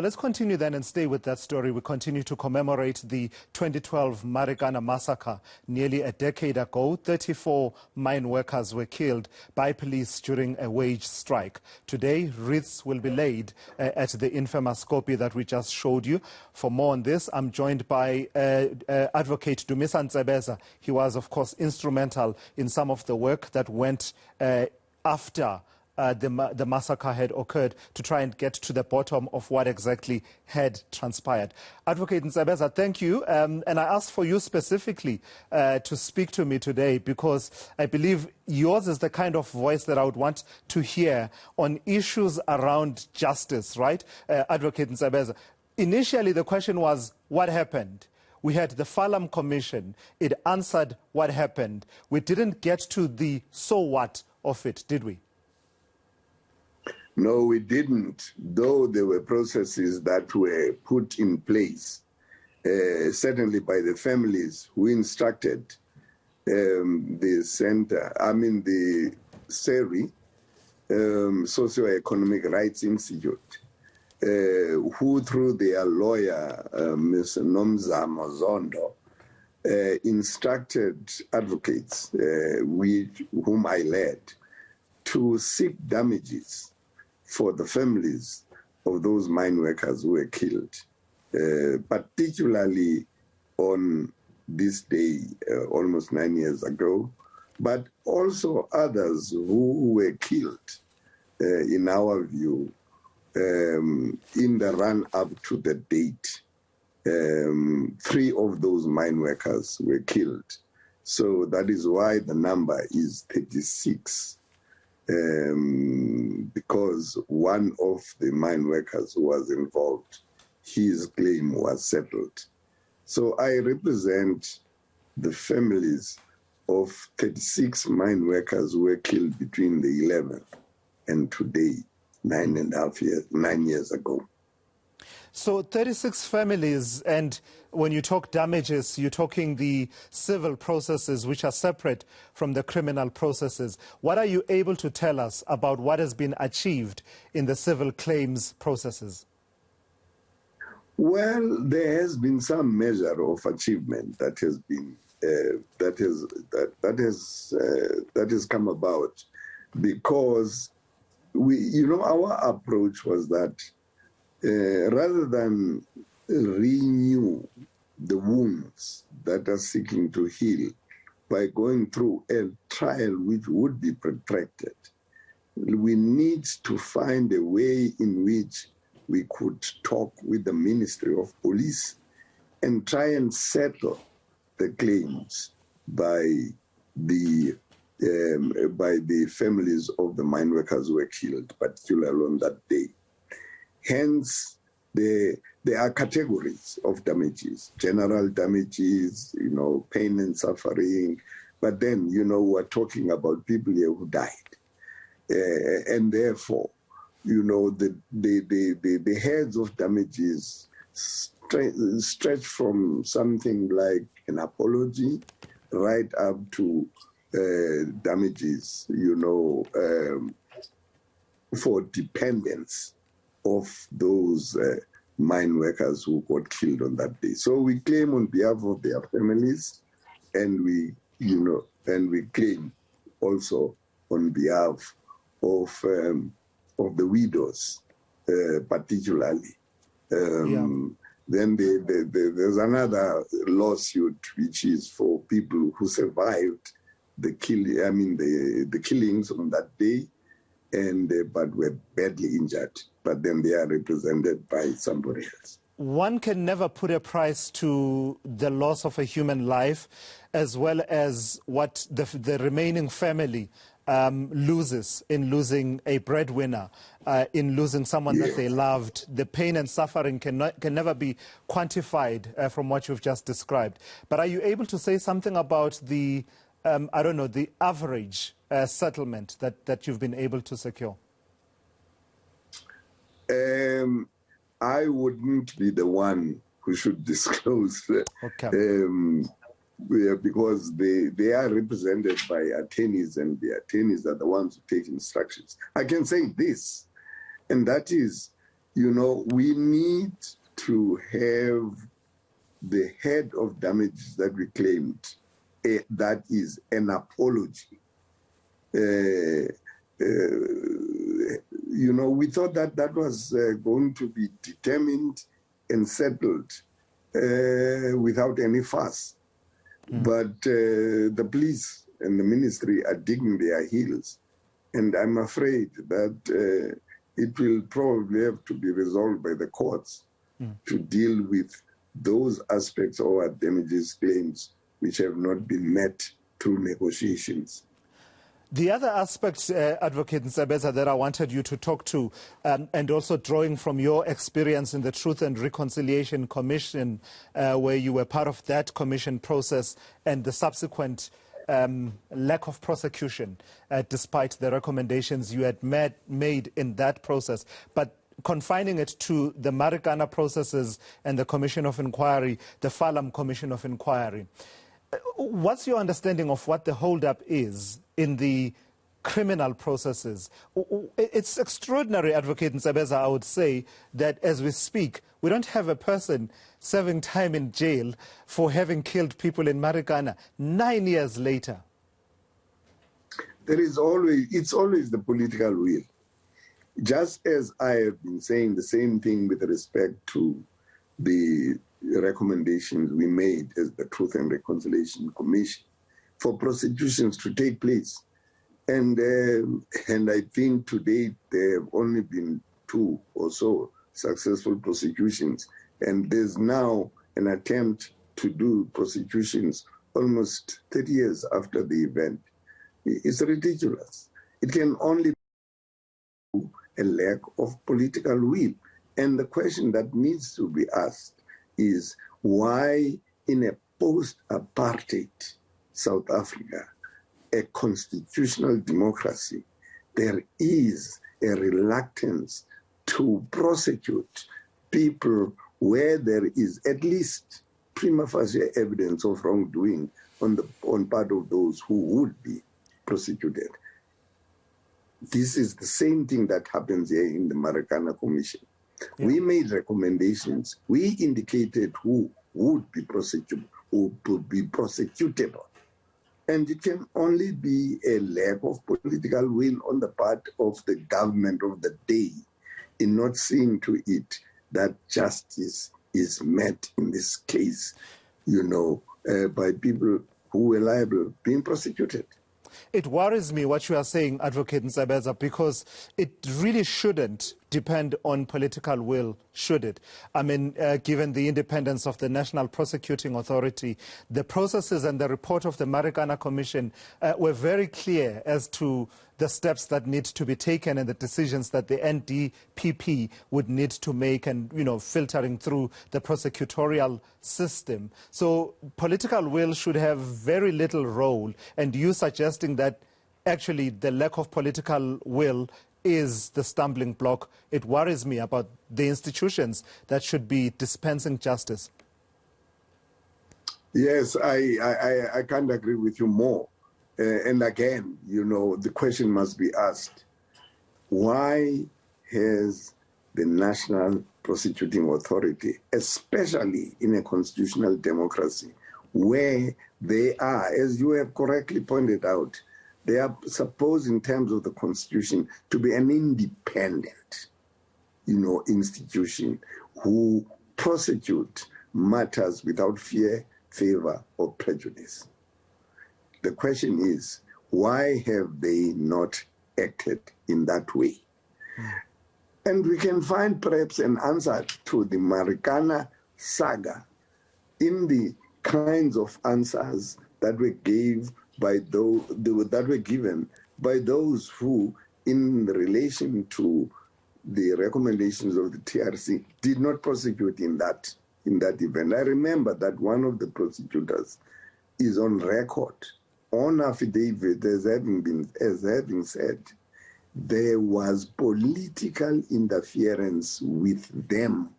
Let's continue then and stay with that story. We continue to commemorate the 2012 Marikana massacre. Nearly a decade ago, 34 mine workers were killed by police during a wage strike. Today, wreaths will be laid at the infamous Koppie that we just showed you. For more on this, I'm joined by Advocate Dumisa Ntsebeza. He was, of course, instrumental in some of the work that went after the massacre had occurred to try and get to the bottom of what exactly had transpired. Advocate Ntsebeza, thank you. And I asked for you specifically to speak to me today because I believe yours is the kind of voice that I would want to hear on issues around justice, right? Advocate Ntsebeza, initially the question was, what happened? We had the Falam Commission. It answered what happened. We didn't get to the so what of it, did we? No, we didn't, though there were processes that were put in place, certainly by the families who instructed the center, the SERI, Socio-Economic Rights Institute, who through their lawyer, Ms. Nomzamo Zondo, instructed advocates, whom I led, to seek damages for the families of those mine workers who were killed, particularly on this day, almost 9 years ago, but also others who were killed, in our view, in the run-up to the date. 3 of those mine workers were killed. So that is why the number is 36. Because one of the mine workers who was involved, his claim was settled. So I represent the families of 36 mine workers who were killed between the 11th and today, 9 years ago. So 36 families, and when you talk damages, you're talking the civil processes which are separate from the criminal processes. What are you able to tell us about what has been achieved in the civil claims processes? Well, there has been some measure of achievement that has been that has come about because our approach was that rather than renew the wounds that are seeking to heal by going through a trial which would be protracted, we need to find a way in which we could talk with the Ministry of Police and try and settle the claims by the families of the mine workers who were killed, particularly on that day. Hence, there are categories of damages, general damages, pain and suffering, but then, we're talking about people here who died. And therefore, the heads of damages stretch from something like an apology right up to damages, for dependence of those mine workers who got killed on that day. So we claim on behalf of their families, and we claim also on behalf of the widows, particularly. Then there's another lawsuit which is for people who survived the killings on that day, but were badly injured. But then they are represented by somebody else. One can never put a price to the loss of a human life, as well as what the remaining family loses in losing a breadwinner, in losing someone that they loved. The pain and suffering can never be quantified from what you've just described. But are you able to say something about the, the average settlement that you've been able to secure? I wouldn't be the one who should disclose. Okay. Because they are represented by attorneys, and the attorneys are the ones who take instructions. I can say this, and that is, we need to have the head of damages that we claimed, that is an apology. We thought that was going to be determined and settled without any fuss. But the police and the ministry are digging their heels. And I'm afraid that it will probably have to be resolved by the courts to deal with those aspects of our damages claims which have not been met through negotiations. The other aspect, Advocate Ntsebeza, that I wanted you to talk to, and also drawing from your experience in the Truth and Reconciliation Commission, where you were part of that commission process and the subsequent lack of prosecution, despite the recommendations you had made in that process. But confining it to the Marikana processes and the Commission of Inquiry, the Falam Commission of Inquiry, what's your understanding of what the holdup is in the criminal processes? It's extraordinary, Advocate Ntsebeza, I would say, that as we speak, we don't have a person serving time in jail for having killed people in Marikana 9 years later. It's always the political will. Just as I have been saying the same thing with respect to the recommendations we made as the Truth and Reconciliation Commission for prosecutions to take place. And I think to date there have only been 2 or so successful prosecutions. And there's now an attempt to do prosecutions almost 30 years after the event. It's ridiculous. It can only be a lack of political will. And the question that needs to be asked is why in a post-apartheid South Africa, a constitutional democracy, there is a reluctance to prosecute people where there is at least prima facie evidence of wrongdoing on part of those who would be prosecuted. This is the same thing that happens here in the Marikana Commission. Yeah. We made recommendations. We indicated who would be prosecutable, who would be prosecutable. And it can only be a lack of political will on the part of the government of the day in not seeing to it that justice is met in this case, by people who were liable being prosecuted. It worries me what you are saying, Advocate Ntsebeza, because it really shouldn't depend on political will, should it? I mean, given the independence of the National Prosecuting Authority, the processes and the report of the Marikana Commission were very clear as to the steps that need to be taken and the decisions that the NDPP would need to make and, filtering through the prosecutorial system. So political will should have very little role. And you suggesting that actually the lack of political will is the stumbling block. It worries me about the institutions that should be dispensing justice. Yes, I can't agree with you more. And again, the question must be asked, why has the National Prosecuting Authority, especially in a constitutional democracy, where they are, as you have correctly pointed out, they are supposed in terms of the Constitution to be an independent, institution who prosecute matters without fear, favor, or prejudice. The question is, why have they not acted in that way? And we can find perhaps an answer to the Marikana saga in the kinds of answers that were given by those who, in relation to the recommendations of the TRC, did not prosecute in that event. I remember that one of the prosecutors is on record, on affidavit, as having said, there was political interference with them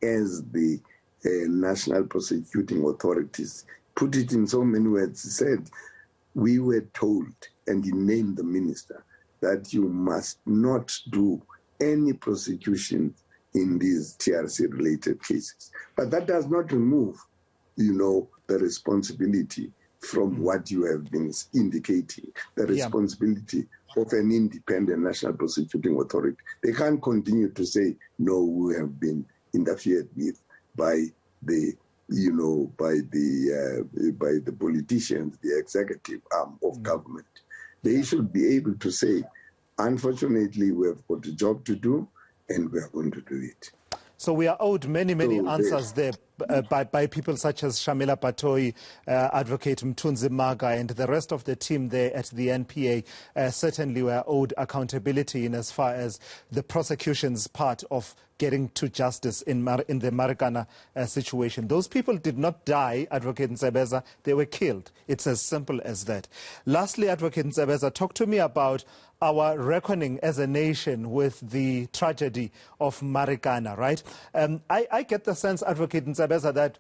as the national prosecuting authorities. Put it in so many words, he said, we were told, and he named the minister, that you must not do any prosecution in these TRC-related cases. But that does not remove, the responsibility from what you have been indicating, the responsibility of an independent national prosecuting authority. They can't continue to say, no, we have been interfered with by the politicians, the executive arm of government. They should be able to say, unfortunately, we have got a job to do, and we are going to do it. So we are owed many answers there by people such as Shamila Patoi, Advocate Mthunzi Maga, and the rest of the team there at the NPA. Certainly we are owed accountability in as far as the prosecution's part of getting to justice in the Marikana situation. Those people did not die, Advocate Ntsebeza, they were killed. It's as simple as that. Lastly, Advocate Ntsebeza, talk to me about our reckoning as a nation with the tragedy of Marikana, right? I get the sense, Advocate Ntsebeza, that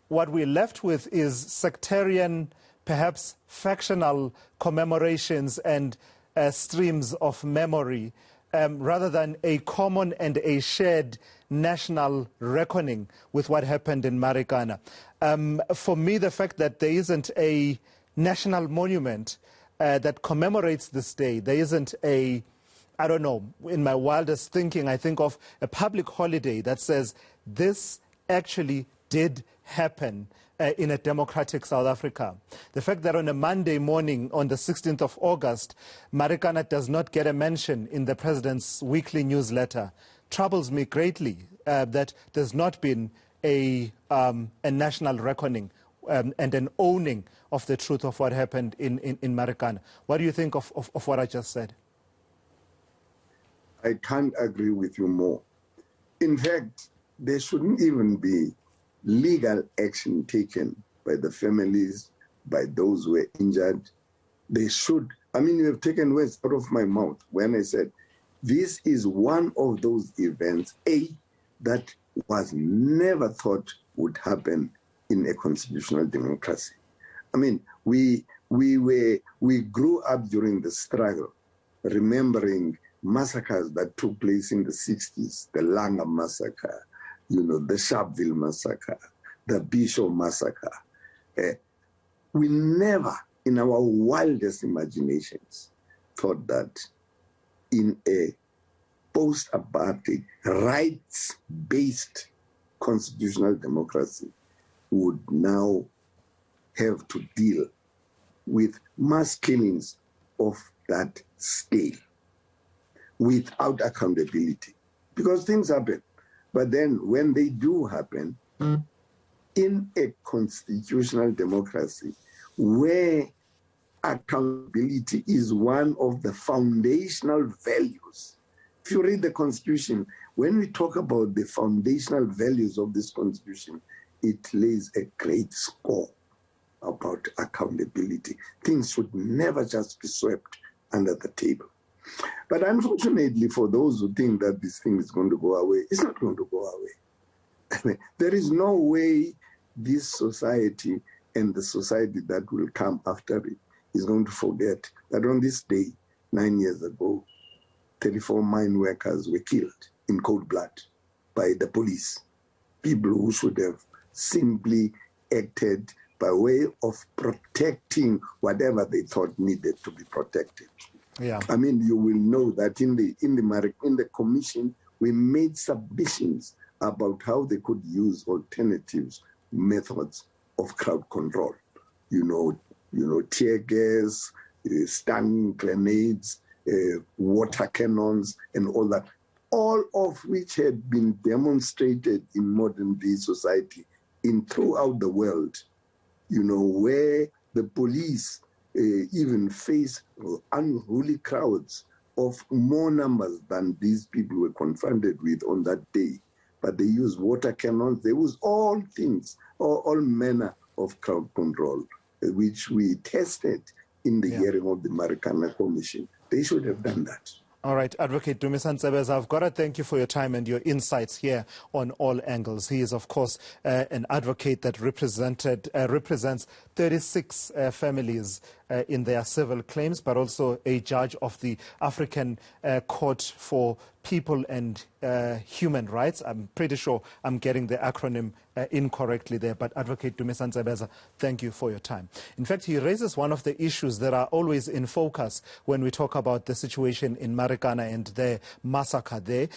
what we're left with is sectarian, perhaps factional commemorations and streams of memory, rather than a common and a shared national reckoning with what happened in Marikana. For me, the fact that there isn't a national monument that commemorates this day, there isn't a, I don't know, in my wildest thinking, I think of a public holiday that says this actually did happen in a democratic South Africa. The fact that on a Monday morning, on the 16th of August, Marikana does not get a mention in the President's weekly newsletter troubles me greatly, that there's not been a national reckoning and an owning of the truth of what happened in Marikana. What do you think of what I just said? I can't agree with you more. In fact, there shouldn't even be legal action taken by the families, by those who were injured. They should. I mean, you have taken words out of my mouth when I said, this is one of those events, that was never thought would happen in a constitutional democracy. I mean, we grew up during the struggle, remembering massacres that took place in the 60s, the Langa massacre, the Sharpeville massacre, the Bishop massacre. We never, in our wildest imaginations, thought that in a post-apartheid, rights-based constitutional democracy would now have to deal with mass killings of that scale without accountability. Because things happen. But then when they do happen, in a constitutional democracy where accountability is one of the foundational values. If you read the Constitution, when we talk about the foundational values of this Constitution, it lays a great score about accountability. Things should never just be swept under the table. But unfortunately, for those who think that this thing is going to go away, it's not going to go away. I mean, there is no way this society and the society that will come after it is going to forget that on this day, 9 years ago, 34 mine workers were killed in cold blood by the police. People who should have simply acted by way of protecting whatever they thought needed to be protected. Yeah. I mean, you will know that in the commission, we made submissions about how they could use alternatives, methods of crowd control. Tear gas, stun grenades, water cannons, and all that. All of which had been demonstrated in modern day society throughout the world, where the police even face unruly crowds of more numbers than these people were confronted with on that day. But they use water cannons, they use all things, all manner of crowd control, which we tested in the hearing of the Marikana Commission. They should have done that. All right, Advocate Dumisa Ntsebeza, I've got to thank you for your time and your insights here on All Angles. He is, of course, an advocate that represents 36 families in their civil claims, but also a judge of the African Court for People and Human Rights. I'm pretty sure I'm getting the acronym incorrectly there, but Advocate Dumisa Ntsebeza, thank you for your time. In fact, he raises one of the issues that are always in focus when we talk about the situation in Marikana and the massacre there.